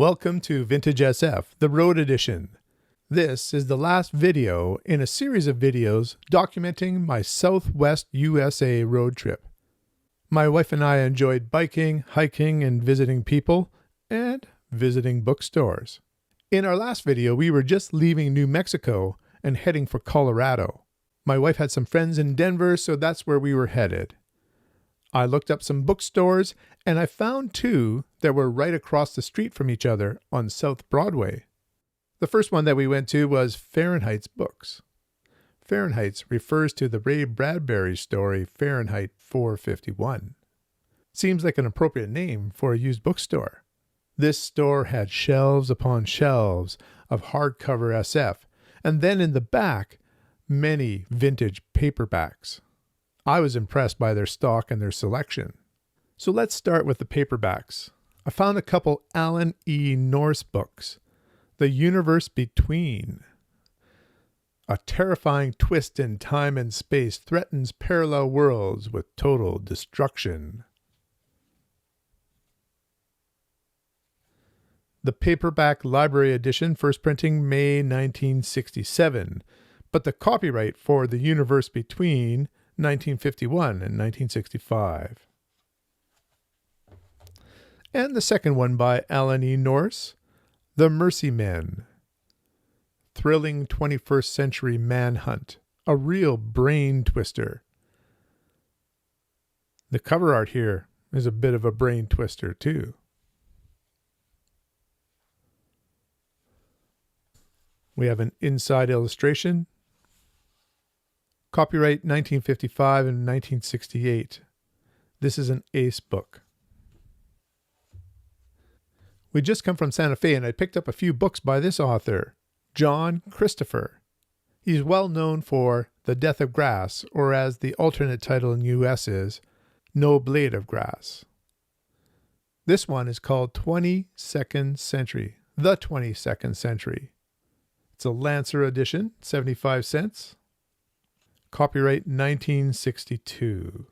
Welcome to Vintage SF, the Road Edition. This is the last video in a series of videos documenting my Southwest USA road trip. My wife and I enjoyed biking, hiking, and visiting people, and visiting bookstores. In our last video, we were just leaving New Mexico and heading for Colorado. My wife had some friends in Denver, so that's where we were headed. I looked up some bookstores, and I found two that were right across the street from each other on South Broadway. The first one that we went to was Fahrenheit's Books. Fahrenheit's refers to the Ray Bradbury story Fahrenheit 451. Seems like an appropriate name for a used bookstore. This store had shelves upon shelves of hardcover SF, and then in the back, many vintage paperbacks. I was impressed by their stock and their selection. So let's start with the paperbacks. I found a couple Alan E. Norse books. The Universe Between. A terrifying twist in time and space threatens parallel worlds with total destruction. The paperback library edition, first printing May 1967, but the copyright for The Universe Between 1951 and 1965. And the second one by Alan E. Norse, The Mercy Men. Thrilling 21st century manhunt, a real brain twister. The cover art here is a bit of a brain twister too. We have an inside illustration. Copyright 1955 and 1968. This is an ace book. We just come from Santa Fe and I picked up a few books by this author, John Christopher. He's well known for The Death of Grass, or as the alternate title in US is, No Blade of Grass. This one is called 22nd Century, The 22nd Century. It's a Lancer edition, 75 cents. Copyright 1962.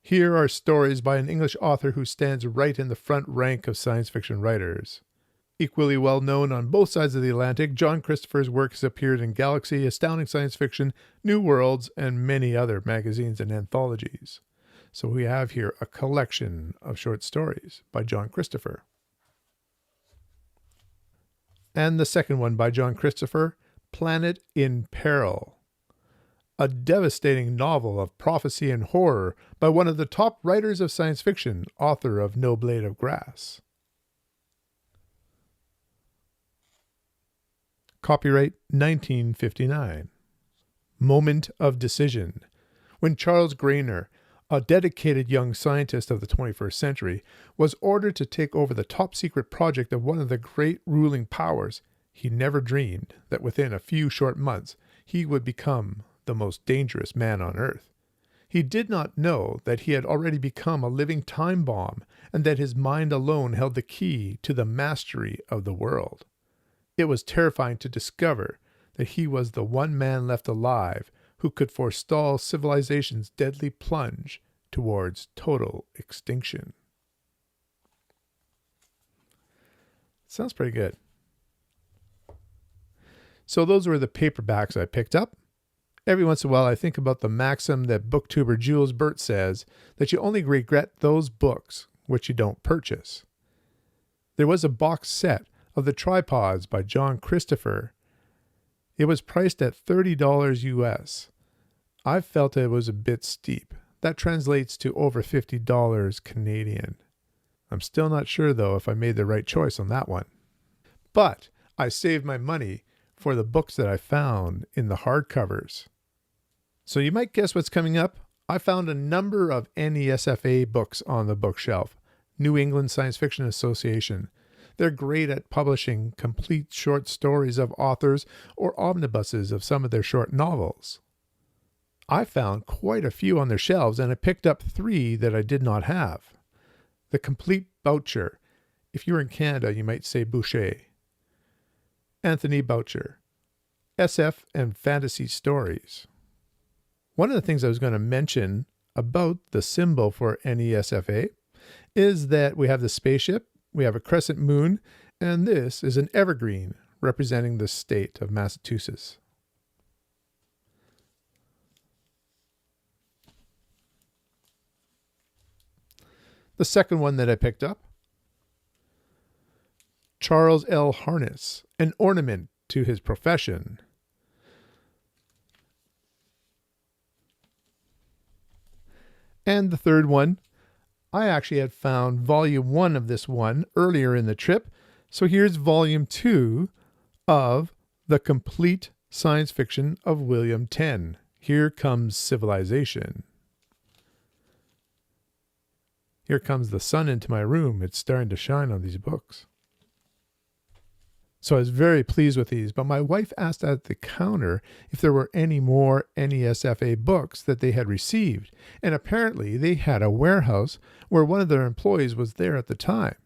Here are stories by an English author who stands right in the front rank of science fiction writers. Equally well known on both sides of the Atlantic, John Christopher's work has appeared in Galaxy, Astounding Science Fiction, New Worlds, and many other magazines and anthologies. So we have here a collection of short stories by John Christopher. And the second one by John Christopher, Planet in Peril. A devastating novel of prophecy and horror by one of the top writers of science fiction, author of No Blade of Grass. Copyright 1959. Moment of Decision. When Charles Grainer, a dedicated young scientist of the 21st century, was ordered to take over the top secret project of one of the great ruling powers, he never dreamed that within a few short months he would become the most dangerous man on earth. He did not know that he had already become a living time bomb and that his mind alone held the key to the mastery of the world. It was terrifying to discover that he was the one man left alive who could forestall civilization's deadly plunge towards total extinction. Sounds pretty good. So those were the paperbacks I picked up. Every once in a while I think about the maxim that booktuber Jules Burt says, that you only regret those books which you don't purchase. There was a box set of The Tripods by John Christopher. It was priced at $30 US. I felt it was a bit steep. That translates to over $50 Canadian. I'm still not sure though if I made the right choice on that one. But I saved my money for the books that I found in the hardcovers. So you might guess what's coming up. I found a number of NESFA books on the bookshelf. New England Science Fiction Association. They're great at publishing complete short stories of authors or omnibuses of some of their short novels. I found quite a few on their shelves and I picked up 3 that I did not have. The Complete Boucher. If you're in Canada, you might say Boucher. Anthony Boucher. SF and Fantasy Stories. One of the things I was going to mention about the symbol for NESFA is that we have the spaceship we have a crescent moon, and this is an evergreen representing the state of Massachusetts. The second one that I picked up, Charles L. Harness, an ornament to his profession. And the third one, I actually had found volume 1 of this one earlier in the trip. So here's volume 2 of The Complete Science Fiction of William Tenn. Here Comes Civilization. Here comes the sun into my room. It's starting to shine on these books. So I was very pleased with these, but my wife asked at the counter if there were any more NESFA books that they had received, and apparently they had a warehouse where one of their employees was there at the time.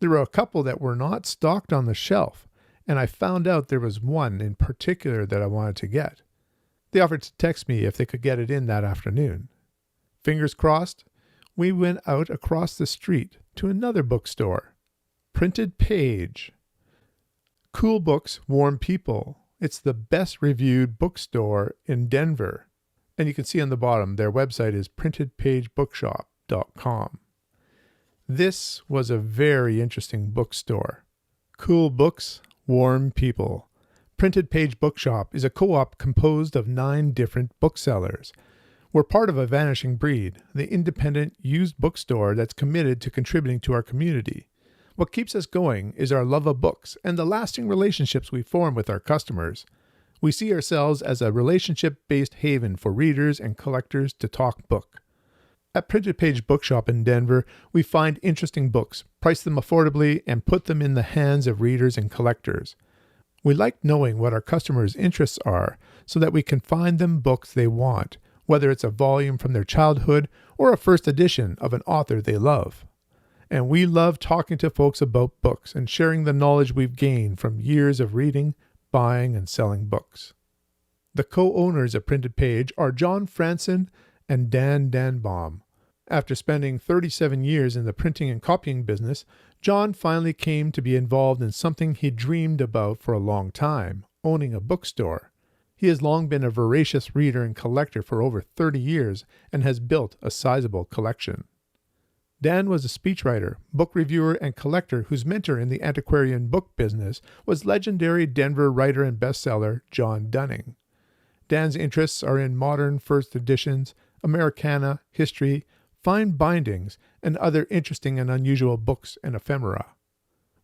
There were a couple that were not stocked on the shelf, and I found out there was one in particular that I wanted to get. They offered to text me if they could get it in that afternoon. Fingers crossed, we went out across the street to another bookstore, Printed Page. Cool books, warm people. It's the best reviewed bookstore in Denver. And you can see on the bottom, their website is printedpagebookshop.com. This was a very interesting bookstore. Cool books, warm people. Printed Page Bookshop is a co-op composed of 9 different booksellers. We're part of a vanishing breed, the independent used bookstore that's committed to contributing to our community. What keeps us going is our love of books and the lasting relationships we form with our customers. We see ourselves as a relationship-based haven for readers and collectors to talk book. At Printed Page Bookshop in Denver, we find interesting books, price them affordably, and put them in the hands of readers and collectors. We like knowing what our customers' interests are so that we can find them books they want, whether it's a volume from their childhood or a first edition of an author they love. And we love talking to folks about books and sharing the knowledge we've gained from years of reading, buying, and selling books. The co-owners of Printed Page are John Franson and Dan Danbaum. After spending 37 years in the printing and copying business, John finally came to be involved in something he dreamed about for a long time, owning a bookstore. He has long been a voracious reader and collector for over 30 years and has built a sizable collection. Dan was a speechwriter, book reviewer, and collector whose mentor in the antiquarian book business was legendary Denver writer and bestseller John Dunning. Dan's interests are in modern first editions, Americana, history, fine bindings, and other interesting and unusual books and ephemera.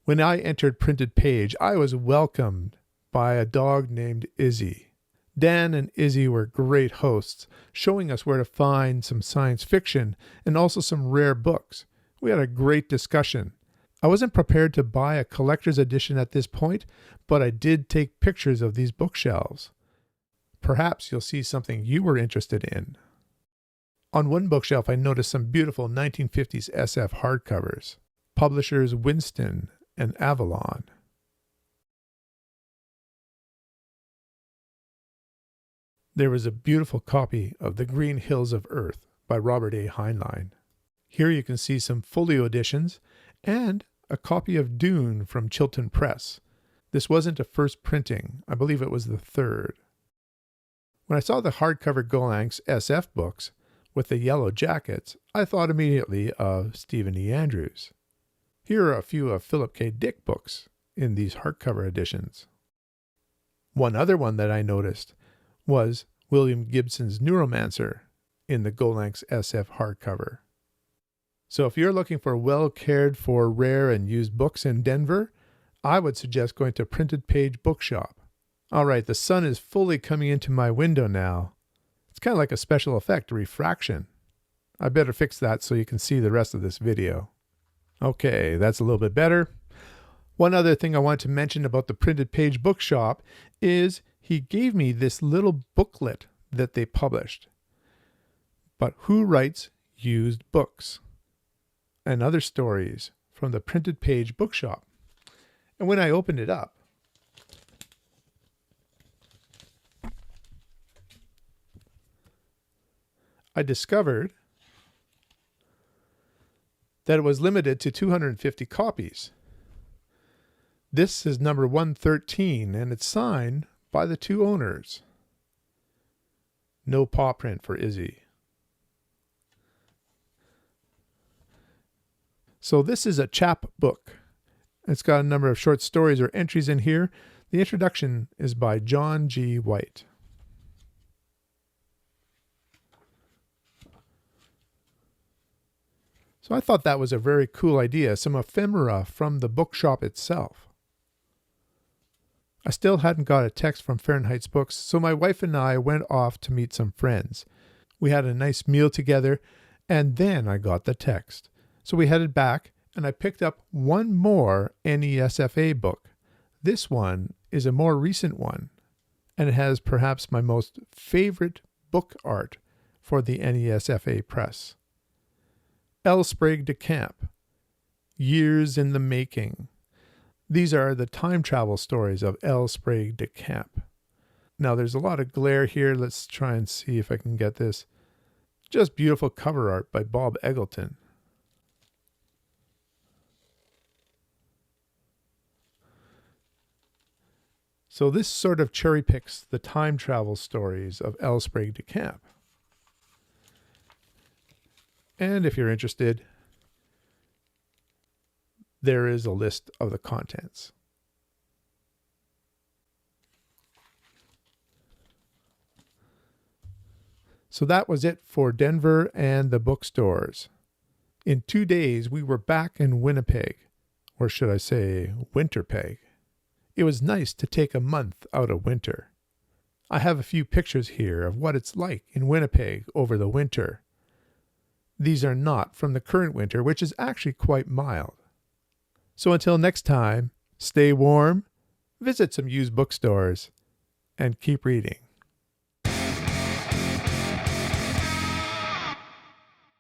When I entered Printed Page, I was welcomed by a dog named Izzy. Dan and Izzy were great hosts, showing us where to find some science fiction and also some rare books. We had a great discussion. I wasn't prepared to buy a collector's edition at this point, but I did take pictures of these bookshelves. Perhaps you'll see something you were interested in. On one bookshelf, I noticed some beautiful 1950s SF hardcovers, publishers Winston and Avalon. There was a beautiful copy of The Green Hills of Earth by Robert A. Heinlein. Here you can see some folio editions and a copy of Dune from Chilton Press. This wasn't a first printing. I believe it was the third. When I saw the hardcover Gollancz SF books with the yellow jackets, I thought immediately of Stephen E. Andrews. Here are a few of Philip K. Dick books in these hardcover editions. One other one that I noticed was William Gibson's Neuromancer in the Gollancz SF hardcover. So if you're looking for well cared for rare and used books in Denver, I would suggest going to Printed Page Bookshop. All right, the sun is fully coming into my window now. It's kind of like a special effect, refraction. I better fix that so you can see the rest of this video. Okay, that's a little bit better. One other thing I want to mention about the Printed Page Bookshop is he gave me this little booklet that they published. But who writes used books? And other stories from the Printed Page Bookshop. And when I opened it up, I discovered that it was limited to 250 copies. This is number 113, and it's signed by the two owners. No paw print for Izzy. So this is a chap book. It's got a number of short stories or entries in here. The introduction is by John G. White. So I thought that was a very cool idea, some ephemera from the bookshop itself. I still hadn't got a text from Fahrenheit's Books, so my wife and I went off to meet some friends. We had a nice meal together, and then I got the text. So we headed back, and I picked up one more NESFA book. This one is a more recent one, and it has perhaps my most favorite book art for the NESFA press. L. Sprague de Camp, Years in the Making. These are the time travel stories of L. Sprague de Camp. Now there's a lot of glare here. Let's try and see if I can get this. Just beautiful cover art by Bob Eggleton. So this sort of cherry picks the time travel stories of L. Sprague de Camp. And if you're interested, there is a list of the contents. So that was it for Denver and the bookstores. In 2 days, we were back in Winnipeg, or should I say Winterpeg. It was nice to take a month out of winter. I have a few pictures here of what it's like in Winnipeg over the winter. These are not from the current winter, which is actually quite mild. So until next time, stay warm, visit some used bookstores, and keep reading.